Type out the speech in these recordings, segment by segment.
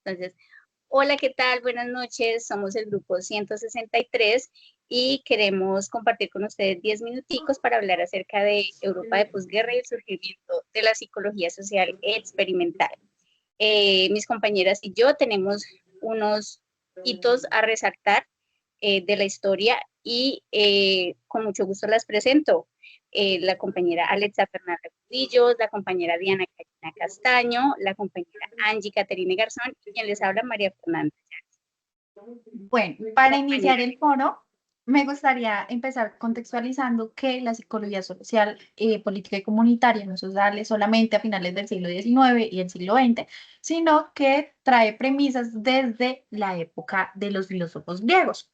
Entonces, hola, ¿qué tal? Buenas noches. Somos el grupo 163 y queremos compartir con ustedes 10 minuticos para hablar acerca de Europa de posguerra y el surgimiento de la psicología social experimental. Mis compañeras y yo tenemos unos hitos a resaltar de la historia y con mucho gusto las presento. La compañera Alexa Fernanda Cudillos, la compañera Diana Karina Castaño, la compañera Angie Caterine Garzón y quien les habla María Fernanda. Bueno, para iniciar Compañera, el foro, me gustaría empezar contextualizando que la psicología social, política y comunitaria no se sale solamente a finales del siglo XIX y el siglo XX, sino que trae premisas desde la época de los filósofos griegos,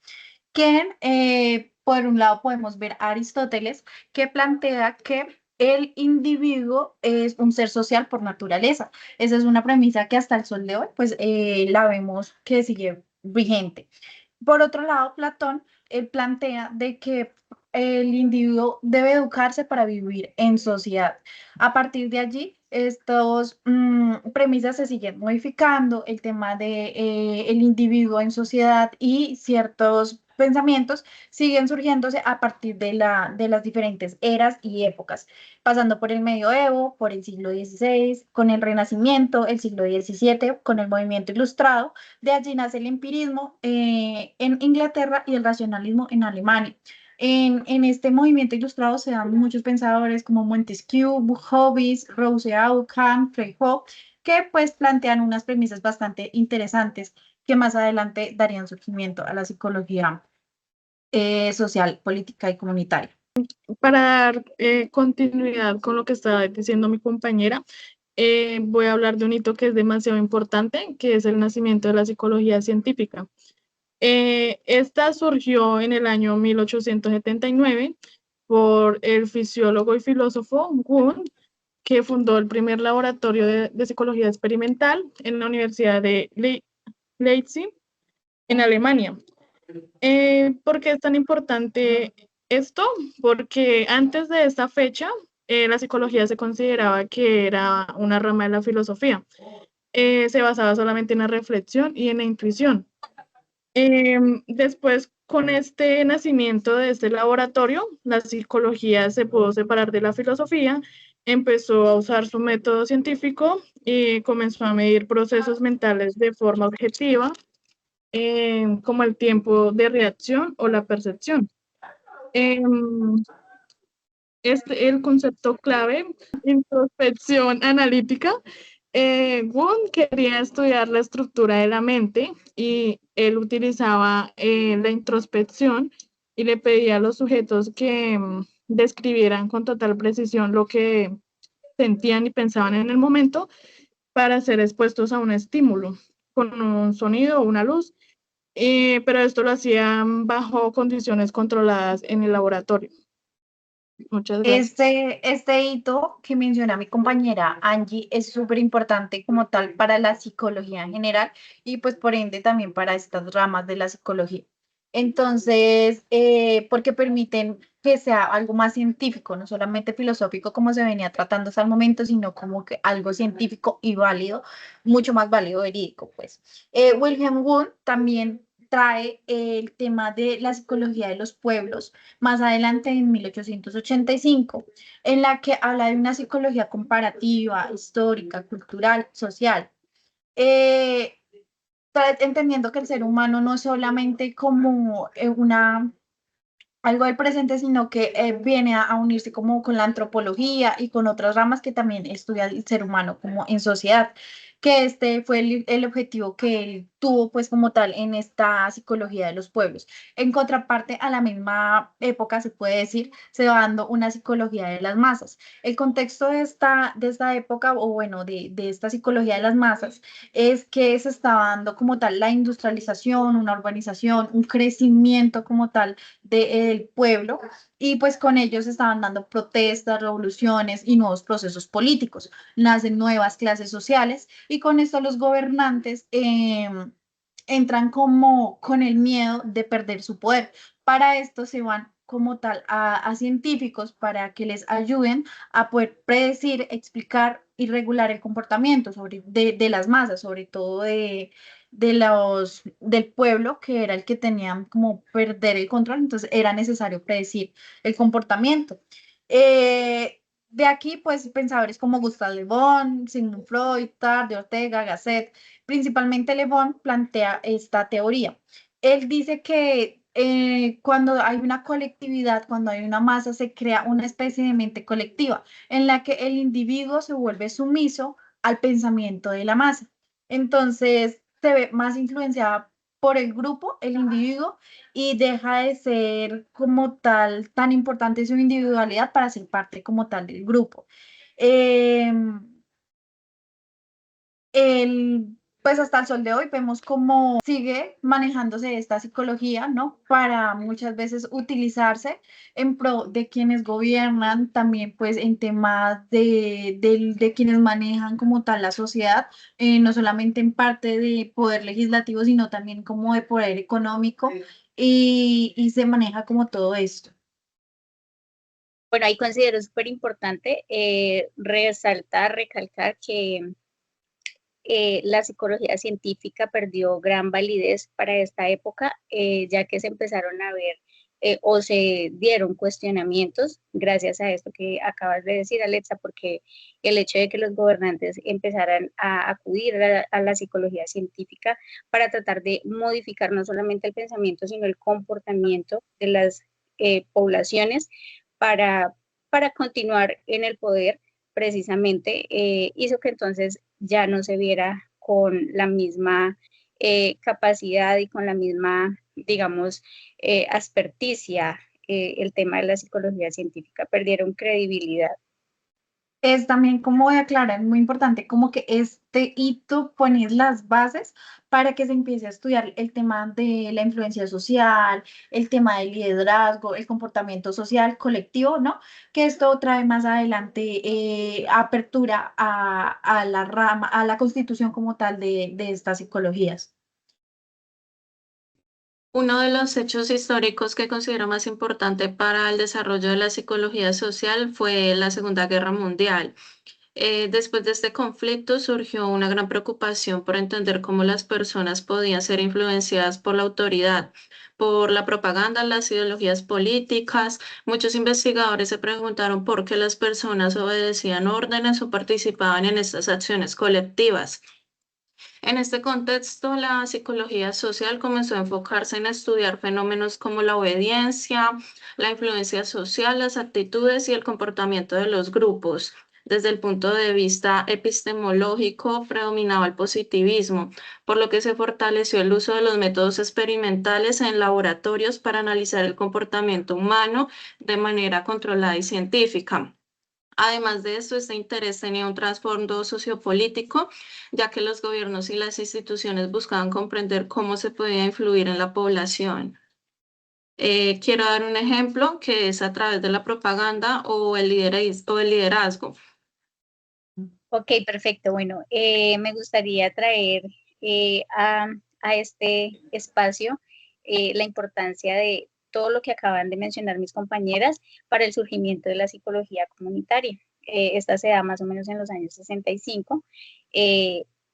que por un lado podemos ver a Aristóteles, que plantea que el individuo es un ser social por naturaleza. Esa es una premisa que hasta el sol de hoy, pues la vemos que sigue vigente. Por otro lado, Platón, él plantea de que el individuo debe educarse para vivir en sociedad. A partir de allí, estas premisas se siguen modificando, el tema de el individuo en sociedad y ciertos pensamientos siguen surgiéndose a partir de las diferentes eras y épocas, pasando por el medioevo, por el siglo XVI, con el Renacimiento, el siglo XVII, con el movimiento ilustrado. De allí nace el empirismo en Inglaterra y el racionalismo en Alemania. En este movimiento ilustrado se dan muchos pensadores como Montesquieu, Hobbes, Rousseau, Kant, Foucault, que pues plantean unas premisas bastante interesantes que más adelante darían surgimiento a la psicología social, política y comunitaria. Para dar continuidad con lo que estaba diciendo mi compañera, voy a hablar de un hito que es demasiado importante, que es el nacimiento de la psicología científica. Esta surgió en el año 1879 por el fisiólogo y filósofo Wundt, que fundó el primer laboratorio de psicología experimental en la Universidad de Leipzig, en Alemania. ¿Por qué es tan importante esto? Porque antes de esta fecha, la psicología se consideraba que era una rama de la filosofía. Se basaba solamente en la reflexión y en la intuición. Después, con este nacimiento de este laboratorio, la psicología se pudo separar de la filosofía, empezó a usar su método científico y comenzó a medir procesos mentales de forma objetiva, como el tiempo de reacción o la percepción. El concepto clave, introspección analítica. Wundt quería estudiar la estructura de la mente y él utilizaba la introspección y le pedía a los sujetos que describieran con total precisión lo que sentían y pensaban en el momento para ser expuestos a un estímulo, con un sonido o una luz, pero esto lo hacían bajo condiciones controladas en el laboratorio. Muchas gracias. Este hito que menciona mi compañera Angie es súper importante como tal para la psicología en general y pues por ende también para estas ramas de la psicología. Entonces, porque permiten que sea algo más científico, no solamente filosófico como se venía tratando hasta el momento, sino como que algo científico y válido, mucho más válido, verídico, pues. Wilhelm Wundt también trae el tema de la psicología de los pueblos más adelante en 1885, en la que habla de una psicología comparativa, histórica, cultural, social. Eh, Entendiendo que el ser humano no es solamente como algo del presente, sino que viene a unirse como con la antropología y con otras ramas que también estudia el ser humano como en sociedad, que este fue el objetivo que él tuvo pues como tal en esta psicología de los pueblos. En contraparte, a la misma época, se puede decir, se va dando una psicología de las masas. El contexto de esta época, o bueno, de esta psicología de las masas, es que se estaba dando como tal la industrialización, una urbanización, un crecimiento como tal del pueblo y pues con ellos estaban dando protestas, revoluciones y nuevos procesos políticos. Nacen nuevas clases sociales y con esto los gobernantes entran como con el miedo de perder su poder. Para esto se van como tal a científicos para que les ayuden a poder predecir, explicar y regular el comportamiento de las masas, sobre todo del pueblo, que era el que tenían como perder el control, entonces era necesario predecir el comportamiento. De aquí, pues, pensadores como Gustave Le Bon, Sigmund Freud, Tarde, Ortega, Gasset, principalmente Le Bon plantea esta teoría. Él dice que cuando hay una colectividad, cuando hay una masa, se crea una especie de mente colectiva en la que el individuo se vuelve sumiso al pensamiento de la masa. Entonces, se ve más influenciada por el grupo, el individuo, y deja de ser como tal tan importante su individualidad para ser parte como tal del grupo. Em, pues hasta el sol de hoy vemos cómo sigue manejándose esta psicología, ¿no? Para muchas veces utilizarse en pro de quienes gobiernan, también pues en temas de quienes manejan como tal la sociedad, no solamente en parte de poder legislativo, sino también como de poder económico y se maneja como todo esto. Bueno, ahí considero súper importante resaltar, recalcar que la psicología científica perdió gran validez para esta época, ya que se empezaron a ver o se dieron cuestionamientos gracias a esto que acabas de decir, Alexa, porque el hecho de que los gobernantes empezaran a acudir a la psicología científica para tratar de modificar no solamente el pensamiento, sino el comportamiento de las poblaciones para, para continuar en el poder, precisamente hizo que entonces ya no se viera con la misma capacidad y con la misma, digamos, experticia el tema de la psicología científica, perdieron credibilidad. Es también, como voy a aclarar, muy importante, como que este hito pone las bases para que se empiece a estudiar el tema de la influencia social, el tema del liderazgo, el comportamiento social colectivo, ¿no? Que esto trae más adelante apertura a la rama, a la constitución como tal de estas psicologías. Uno de los hechos históricos que considero más importante para el desarrollo de la psicología social fue la Segunda Guerra Mundial. Después de este conflicto surgió una gran preocupación por entender cómo las personas podían ser influenciadas por la autoridad, por la propaganda, las ideologías políticas. Muchos investigadores se preguntaron por qué las personas obedecían órdenes o participaban en estas acciones colectivas. En este contexto, la psicología social comenzó a enfocarse en estudiar fenómenos como la obediencia, la influencia social, las actitudes y el comportamiento de los grupos. Desde el punto de vista epistemológico, predominaba el positivismo, por lo que se fortaleció el uso de los métodos experimentales en laboratorios para analizar el comportamiento humano de manera controlada y científica. Además de esto, este interés tenía un trasfondo sociopolítico, ya que los gobiernos y las instituciones buscaban comprender cómo se podía influir en la población. Quiero dar un ejemplo que es a través de la propaganda o o el liderazgo. Ok, perfecto. Bueno, me gustaría traer eh, a, a este espacio la importancia de todo lo que acaban de mencionar mis compañeras para el surgimiento de la psicología comunitaria. Esta se da más o menos en los años 65,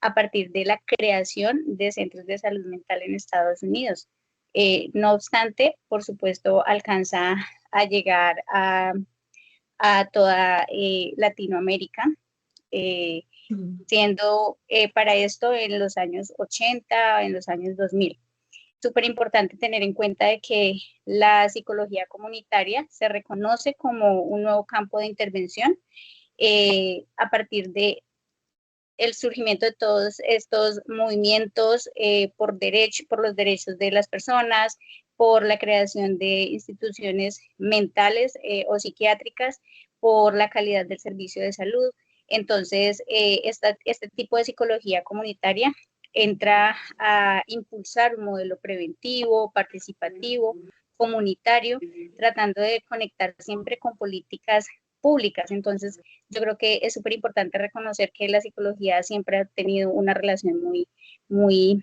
a partir de la creación de centros de salud mental en Estados Unidos. No obstante, por supuesto, alcanza a llegar a toda Latinoamérica. Eh, Siendo para esto en los años 80, en los años 2000. Súper importante tener en cuenta de que la psicología comunitaria se reconoce como un nuevo campo de intervención a partir de el surgimiento de todos estos movimientos por los derechos de las personas, por la creación de instituciones mentales o psiquiátricas, por la calidad del servicio de salud. Entonces, este tipo de psicología comunitaria entra a impulsar un modelo preventivo, participativo, comunitario, tratando de conectar siempre con políticas públicas. Entonces, yo creo que es súper importante reconocer que la psicología siempre ha tenido una relación muy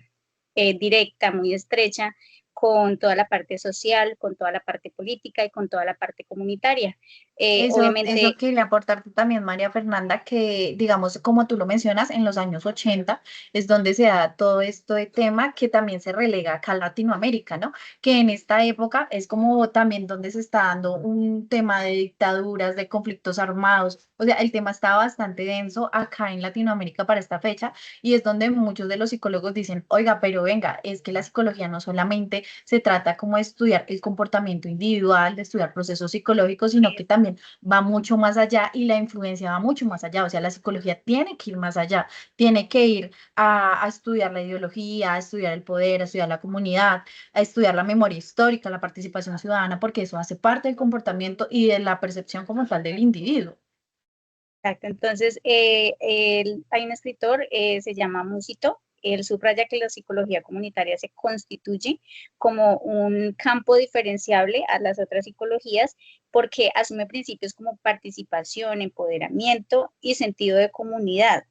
directa, muy estrecha con toda la parte social, con toda la parte política y con toda la parte comunitaria. Eso Obviamente, quería aportarte también, María Fernanda, que digamos, como tú lo mencionas, en los años 80 es donde se da todo esto de tema que también se relega acá a Latinoamérica, ¿no? Que en esta época es como también donde se está dando un tema de dictaduras, de conflictos armados, o sea, el tema está bastante denso acá en Latinoamérica para esta fecha y es donde muchos de los psicólogos dicen, oiga, pero venga, es que la psicología no solamente se trata como de estudiar el comportamiento individual, de estudiar procesos psicológicos, sino que también va mucho más allá y la influencia va mucho más allá. O sea, la psicología tiene que ir más allá, tiene que ir a estudiar la ideología, a estudiar el poder, a estudiar la comunidad, a estudiar la memoria histórica, la participación ciudadana, porque eso hace parte del comportamiento y de la percepción como tal del individuo. exacto. Entonces, hay un escritor, se llama Musito, él subraya que la psicología comunitaria se constituye como un campo diferenciable a las otras psicologías porque asume principios como participación, empoderamiento y sentido de comunidad,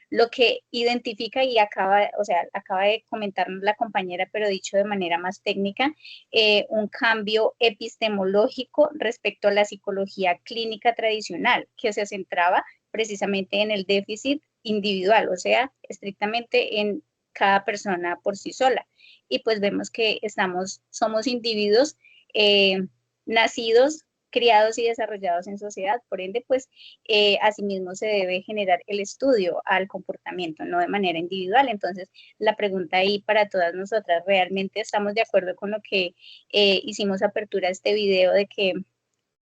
lo que identifica y acaba, o sea, acaba de comentarnos la compañera, pero dicho de manera más técnica, un cambio epistemológico respecto a la psicología clínica tradicional, que se centraba precisamente en el déficit individual, o sea, estrictamente en cada persona por sí sola. Y pues vemos que somos individuos nacidos, criados y desarrollados en sociedad, por ende, pues asimismo se debe generar el estudio al comportamiento, no de manera individual. Entonces, la pregunta ahí para todas nosotras, ¿realmente estamos de acuerdo con lo que hicimos apertura a este video de que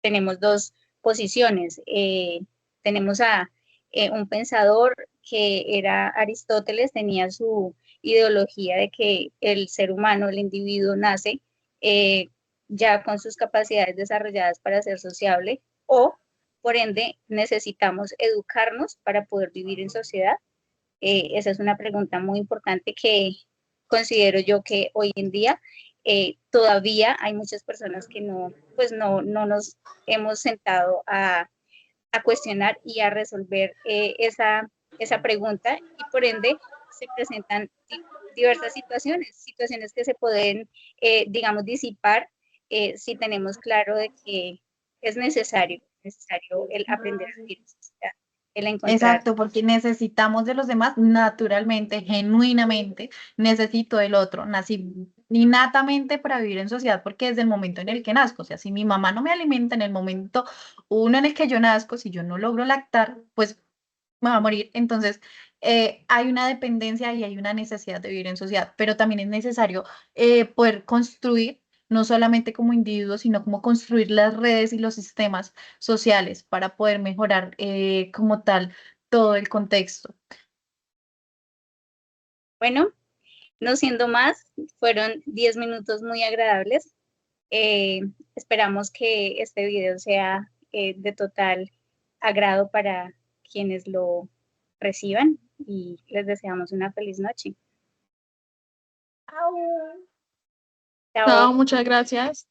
tenemos dos posiciones? Tenemos a un pensador que era Aristóteles, tenía su ideología de que el ser humano, el individuo, nace eh, ya con sus capacidades desarrolladas para ser sociable, o por ende necesitamos educarnos para poder vivir en sociedad. Esa es una pregunta muy importante que considero yo que hoy en día todavía hay muchas personas que no, pues no nos hemos sentado a cuestionar y a resolver esa pregunta, y por ende se presentan diversas situaciones que se pueden, digamos, disipar si tenemos claro de que es necesario el aprender a vivir en sociedad, el encontrar. Exacto, porque necesitamos de los demás naturalmente, genuinamente, necesito del otro, nací innatamente para vivir en sociedad porque desde el momento en el que nazco, o sea, si mi mamá no me alimenta en el momento uno en el que yo nazco, si yo no logro lactar, pues me va a morir. Entonces, hay una dependencia y hay una necesidad de vivir en sociedad, pero también es necesario poder construir, no solamente como individuos, sino como construir las redes y los sistemas sociales para poder mejorar como tal todo el contexto. Bueno, no siendo más, fueron 10 minutos muy agradables. Eh, Esperamos que este video sea de total agrado para quienes lo reciban y les deseamos una feliz noche. Chao, Chao. muchas gracias.